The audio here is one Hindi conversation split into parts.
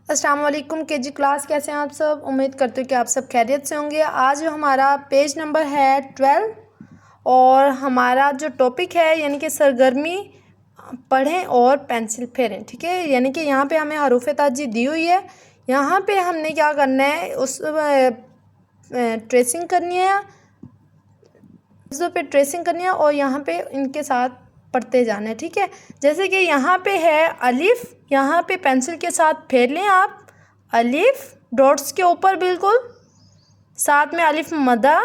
अस्सलाम वालेकुम केजी क्लास, कैसे हैं आप सब। उम्मीद करते हो कि आप सब खैरियत से होंगे। आज हमारा पेज नंबर है 12 और हमारा जो टॉपिक है यानी कि सरगर्मी पढ़ें और पेंसिल फेरें। ठीक है, यानी कि यहाँ पे हमें हरूफ ताजी दी हुई है। यहाँ पे हमने क्या करना है, उस ट्रेसिंग करनी है, उस पे ट्रेसिंग करनी है और यहाँ पे इनके साथ पढ़ते जाना है। ठीक है, जैसे कि यहाँ पे है अलिफ, यहाँ पे पेंसिल के साथ फेर लें आप अलिफ डॉट्स के ऊपर, बिल्कुल साथ में अलिफ मदा,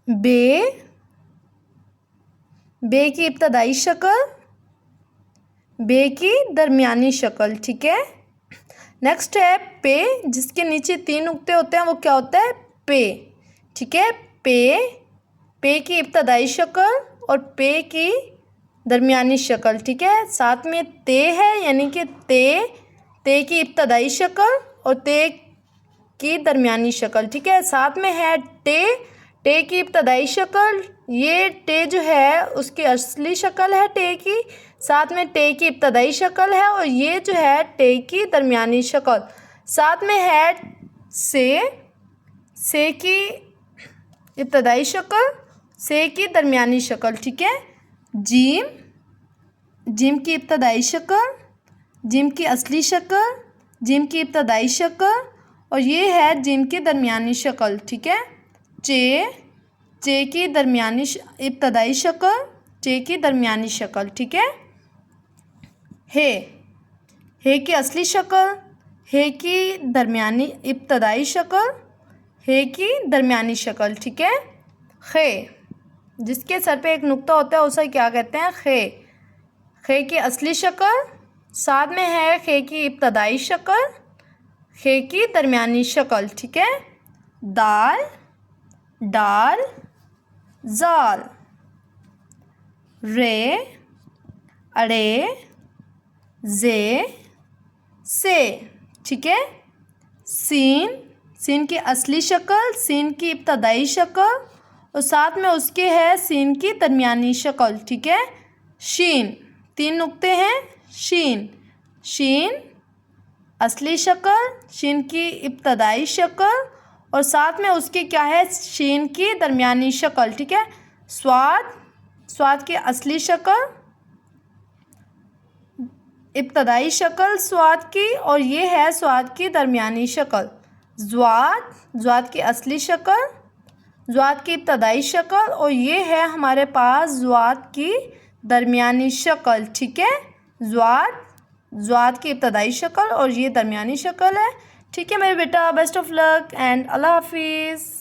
बे की इब्तदाई शक्ल, बे की दरमियानी शक्ल। ठीक है, नेक्स्ट है पे, जिसके नीचे 3 नुक्ते होते हैं, वो क्या होता है, पे। ठीक है, पे की इब्तदाई शक्ल और पे की दरमियानी शक्ल। ठीक है, साथ में ते है यानी कि ते की इब्तदाई शक्ल और ते की दरमियानी शक्ल। ठीक है, साथ में है टे की इब्तदाई शक्ल, ये टे जो है उसकी असली शक्ल है टे की, साथ में टे की इब्तदाई शक्ल है और ये जो है टे की दरमियानी शक्ल। साथ में है से की इब्तदाई शक्ल, से की दरमियानी शक्ल। ठीक है, जिम की इब्तदाई शक्ल, जिम की असली शक्ल, जिम की इब्तदाई शक्ल और ये है जिम की दरमियानी शक्ल। ठीक है, चे की दरमियानी इब्तदाई शक्ल, चे की दरमियानी शक्ल। ठीक है, हे की असली शक्ल, हे की दरमियानी इब्तदाई शक्ल, हे की दरमियानी शक्ल। ठीक है, खे, जिसके सर पे एक नुक्ता होता है उसे क्या कहते हैं, खे की असली शक्ल, साथ में है खे की इब्तदाई शक्ल, खे की दरमियानी शक्ल। ठीक है, दाल जाल, रे अड़े, से। ठीक है, सीन की असली शक्ल, सीन की इब्तदाई शक्ल और साथ में उसके है सीन की दरमियानी शक्ल। ठीक है, शीन, 3 नुक्ते हैं, शीन असली शक्ल, शीन की इब्तदाई शक्ल और साथ में उसके क्या है, शीन की दरमियानी शक्ल। ठीक है, स्वाद की असली शक्ल, इब्तदाई शक्ल स्वाद की और ये है स्वाद की दरमियानी शक्ल। ज़्वाद की असली शक्ल, ज़्वाद की इब्तदाई शक्ल और ये है हमारे पास ज़्वाद की दरमियानी शक्ल। ठीक है, ज़्वाद की इब्तदाई शक्ल और ये दरमियानी शक्ल है। ठीक है मेरे बेटा, बेस्ट ऑफ लक एंड अल्लाह हाफिज़।